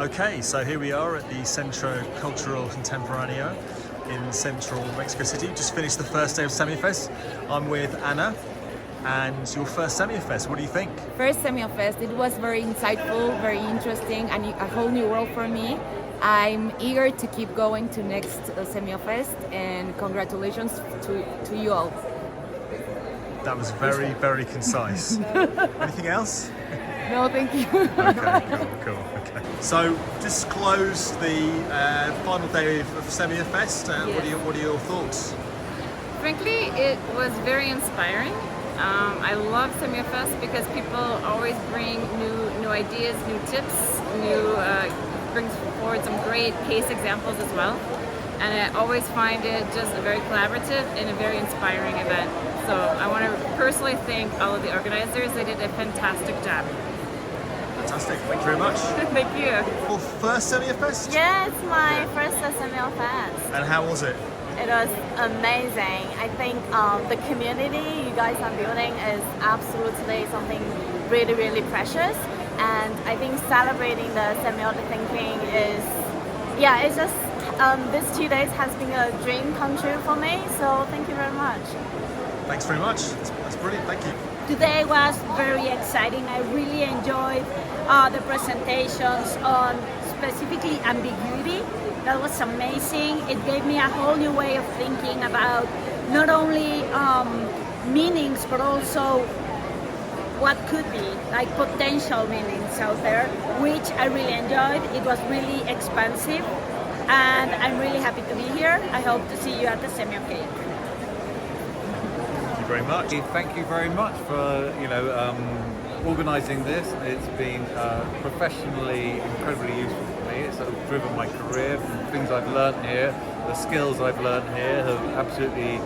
Okay, so here we are at the Centro Cultural Contemporáneo in central Mexico City. Just finished the first day of Semiofest. I'm with Anna, and your first Semiofest. What do you think? First Semiofest, it was very insightful, very interesting, and a whole new world for me. I'm eager to keep going to next Semiofest, and congratulations to you all. That was very, very concise. Anything else? No, thank you. Okay, cool. Okay. So, just close the final day of Semiofest. Yes. What are your thoughts? Frankly, it was very inspiring. I love Semiofest because people always bring new ideas, new tips, brings forward some great case examples as well. And I always find it just a very collaborative and a very inspiring event. So I want to personally thank all of the organizers. They did a fantastic job. Fantastic. Thank you very much. Thank you. Well, first Semiofest? Yeah, it's my first Semiofest. And how was it? It was amazing. I think the community you guys are building is absolutely something really, really precious. And I think celebrating the semiotic thinking is, it's just, these 2 days has been a dream come true for me. So thank you very much. Thanks very much. That's brilliant. Thank you. Today was very exciting. I really enjoyed the presentations on specifically ambiguity. That was amazing. It gave me a whole new way of thinking about not only meanings, but also what could be, like potential meanings out there, which I really enjoyed. It was really expansive, and I'm really happy to be here. I hope to see you at the Semiofest. Thank you very much. Thank you very much for organising this. It's been professionally incredibly useful for me. It's sort of driven my career. Things I've learned here, the skills I've learned here have absolutely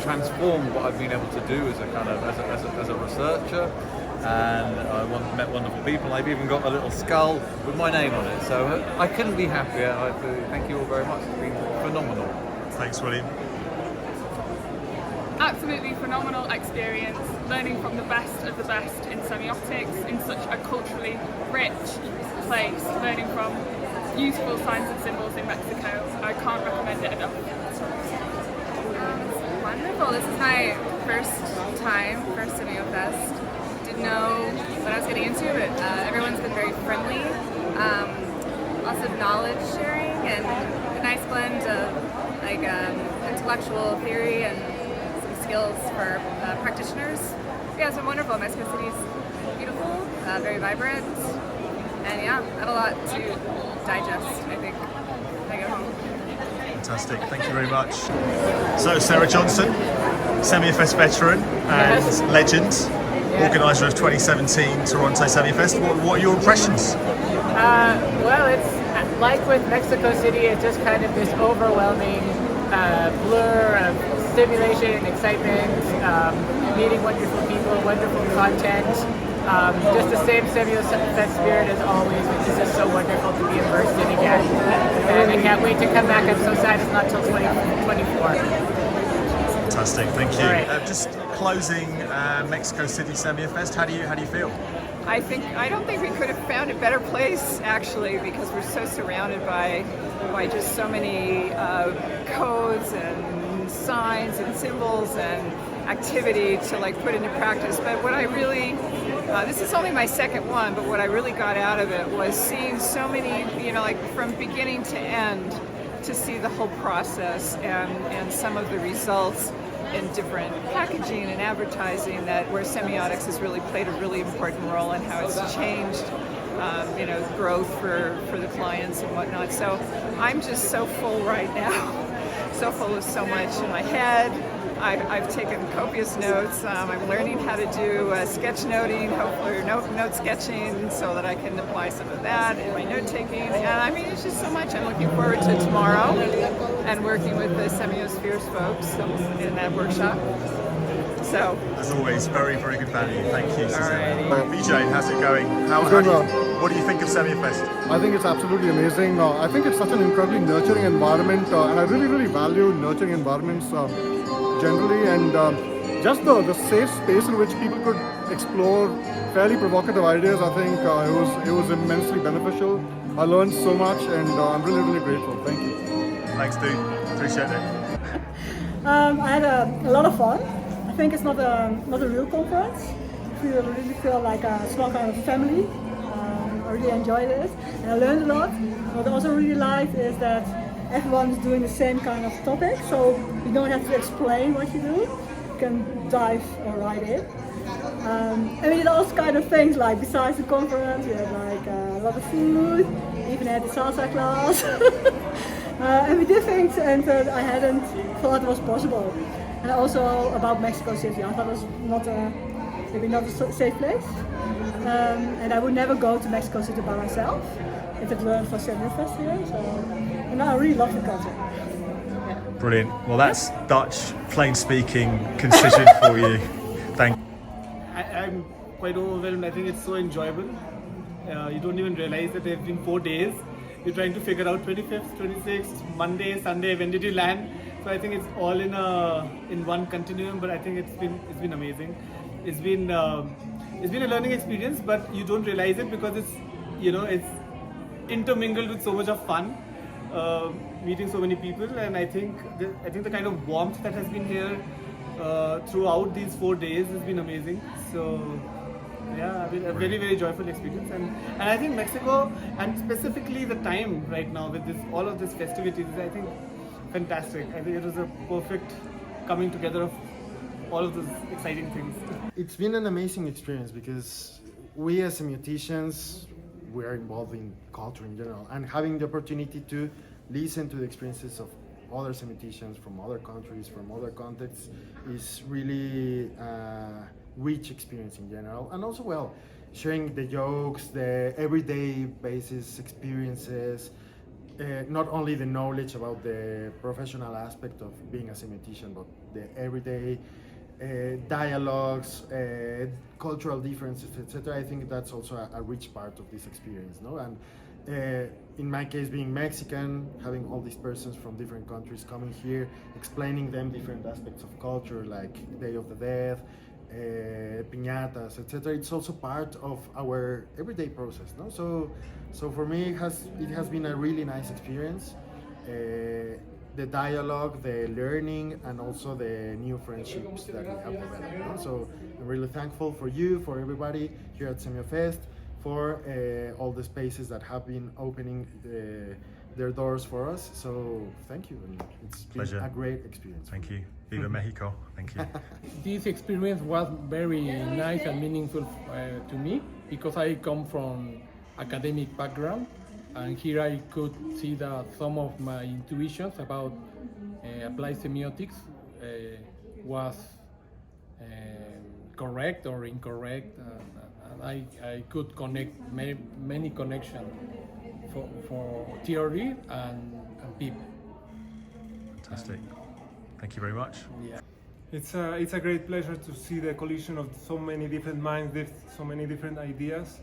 transformed what I've been able to do as a researcher. And I met wonderful people. I've even got a little skull with my name on it. So I couldn't be happier. Thank you all very much. It's been phenomenal. Thanks, William. Absolutely phenomenal experience, learning from the best of the best in semiotics in such a culturally rich place, learning from useful signs and symbols in Mexico. I can't recommend it enough. It's wonderful. This is my first Semiofest. Didn't know what I was getting into, but everyone's been very friendly. Lots of knowledge sharing and a nice blend of intellectual theory and skills for practitioners. Yeah, it's been wonderful. Mexico City's beautiful, very vibrant, and I have a lot to digest, I think, when I go home. Fantastic. Thank you very much. So, Sarah Johnson, Semiofest veteran and legend, organiser of 2017 Toronto Semiofest. What are your impressions? Well, it's like with Mexico City, it's just kind of this overwhelming blur of stimulation, excitement, meeting wonderful people, wonderful content, just the same Semiofest spirit as always, which is just so wonderful to be immersed in again. And I can't wait to come back. I'm so sad it's not till 2024. Fantastic, thank you. Right. Just closing Mexico City Semiofest. How do you feel? I don't think we could have found a better place actually, because we're so surrounded by just so many codes and signs and symbols and activity to put into practice. But what I really, this is only my second one, but what I really got out of it was seeing so many, from beginning to end, to see the whole process and some of the results in different packaging and advertising where semiotics has really played a really important role in how it's changed growth for the clients and whatnot. So I'm just so full right now. So full of so much in my head. I've taken copious notes. I'm learning how to do sketch noting, hopefully note sketching, so that I can apply some of that in my note taking. And it's just so much. I'm looking forward to tomorrow and working with the Semiospheres folks in that workshop. So, as always, very, very good value. Thank you, Susanna. Alrighty. Vijay, how's it going? What do you think of Semiofest? I think it's absolutely amazing. I think it's such an incredibly nurturing environment, and I really, really value nurturing environments generally, and just the safe space in which people could explore fairly provocative ideas. I think it was immensely beneficial. I learned so much, and I'm really, really grateful. Thank you. Thanks, dude. Appreciate it. I had a lot of fun. I think it's not a real conference. I really feel like a small kind of family. I really enjoyed it, and I learned a lot. What I also really liked is that everyone's doing the same kind of topic, so you don't have to explain what you do. You can dive right in. And we did all kind of things, like besides the conference, we had like a lot of food, even had the salsa class. And we did things and I hadn't thought was possible. And also about Mexico City, I thought it was maybe not a safe place. And I would never go to Mexico City by myself. If it weren't for Semiofest here, so and I really love the culture. Yeah. Brilliant. Well, that's Dutch plain speaking concision for you. Thank you. I'm quite overwhelmed. I think it's so enjoyable. You don't even realize that there have been 4 days. You're trying to figure out 25th, 26th, Monday, Sunday, when did you land? So I think it's all in one continuum. But I think it's been amazing. It's been a learning experience, but you don't realize it because it's intermingled with so much of fun. Meeting so many people, and I think the kind of warmth that has been here throughout these 4 days has been amazing. So yeah, a very, very joyful experience, and I think Mexico, and specifically the time right now with all of these festivities, is I think fantastic. I think it was a perfect coming together of all of those exciting things. It's been an amazing experience because we as semioticians, we are involved in culture in general, and having the opportunity to listen to the experiences of other semioticians from other countries, from other contexts, is really a rich experience in general. And also, sharing the jokes, the everyday basis experiences, not only the knowledge about the professional aspect of being a semiotician, but the everyday dialogues, cultural differences, etc. I think that's also a rich part of this experience, no? And in my case, being Mexican, having all these persons from different countries coming here, explaining them different aspects of culture, like Day of the Dead, piñatas, etc. It's also part of our everyday process, no? So for me, it has been a really nice experience. The dialogue, the learning, and also the new friendships that we have developed. No? So I'm really thankful for you, for everybody here at Semiofest, for all the spaces that have been opening their doors for us. So thank you. And it's been Pleasure. A great experience. Thank you. Viva Mexico. Thank you. This experience was very nice and meaningful to me because I come from academic background. And here I could see that some of my intuitions about applied semiotics was correct or incorrect, and I could connect many connections for theory and people. Fantastic. Thank you very much. Yeah. It's a great pleasure to see the collision of so many different minds, so many different ideas,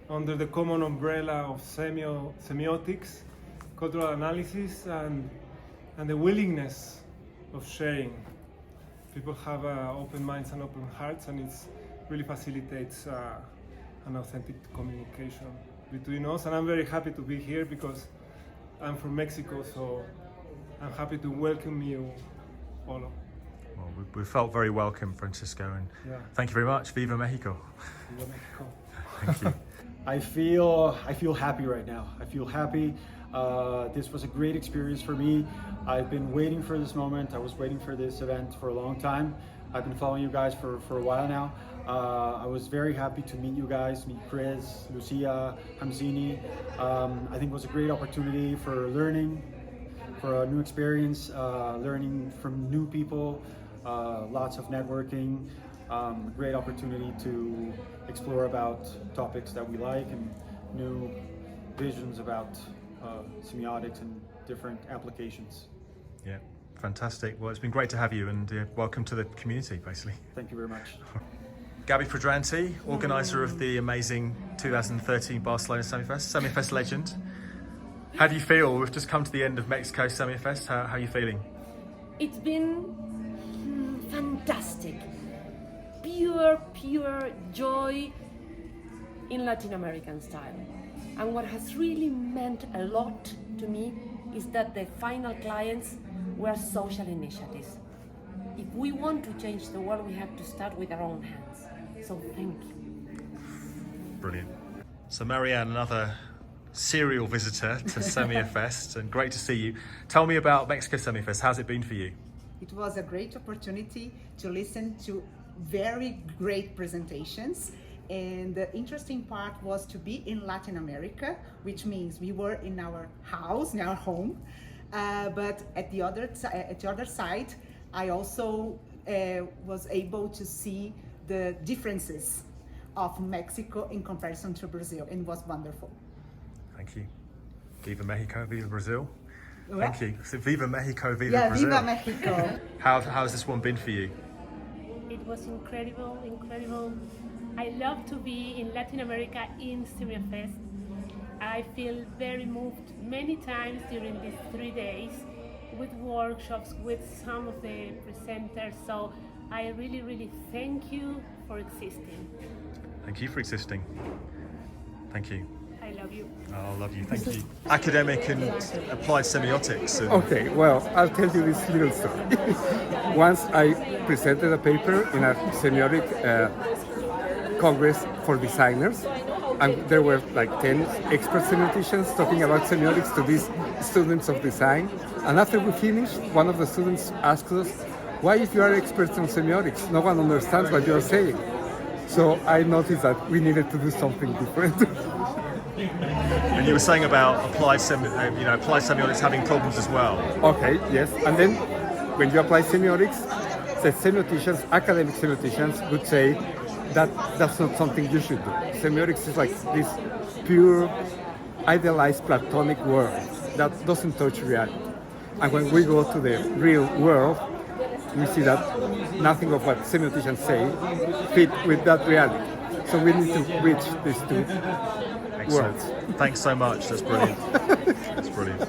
under the common umbrella of semiotics, cultural analysis, and the willingness of sharing. People have open minds and open hearts, and it really facilitates an authentic communication between us. And I'm very happy to be here because I'm from Mexico, so I'm happy to welcome you all. Well, we felt very welcome, Francisco, and thank you very much. Viva Mexico. Viva Mexico. Thank you. I feel happy right now. I feel happy. This was a great experience for me. I've been waiting for this moment. I was waiting for this event for a long time. I've been following you guys for a while now. I was very happy to meet you guys, meet Chris, Lucia, Hamzini. I think it was a great opportunity for learning, for a new experience, learning from new people, lots of networking. Great opportunity to explore about topics that we like and new visions about semiotics and different applications. Yeah, fantastic. Well, it's been great to have you, and welcome to the community, basically. Thank you very much. Gabby Prodranti, organiser of the amazing 2013 Barcelona Semiofest legend. How do you feel? We've just come to the end of Mexico Semiofest. How are you feeling? It's been fantastic. Beautiful. pure joy in Latin American style. And what has really meant a lot to me is that the final clients were social initiatives. If we want to change the world, we have to start with our own hands. So thank you. Brilliant. So Marianne, another serial visitor to Semiofest, and great to see you. Tell me about Mexico Semiofest. How's it been for you? It was a great opportunity to listen to very great presentations. And the interesting part was to be in Latin America, which means we were in our house, in our home. But at the other side, I also was able to see the differences of Mexico in comparison to Brazil, and it was wonderful. Thank you. Viva Mexico, Viva Brazil. What? Thank you. So Viva Mexico, Viva Brazil. Viva Mexico. How's this one been for you? It was incredible. I love to be in Latin America in Semiofest. I feel very moved many times during these 3 days with workshops, with some of the presenters. So I really thank you for existing. Thank you for existing. Thank you. I love you. I love you. Thank you. Academic and applied semiotics. And Okay, well, I'll tell you this little story. Once I presented a paper in a semiotic congress for designers, and there were like 10 expert semioticians talking about semiotics to these students of design. And after we finished, one of the students asked us, why if you are experts on semiotics, no one understands what you're saying? So I noticed that we needed to do something different. And you were saying about applied semiotics having problems as well. Okay, yes. And then when you apply semiotics, the semioticians, academic semioticians would say that that's not something you should do. Semiotics is like this pure, idealized Platonic world that doesn't touch reality. And when we go to the real world, we see that nothing of what semioticians say fit with that reality. So we need to bridge these two worlds. Thanks so much. That's brilliant. That's brilliant.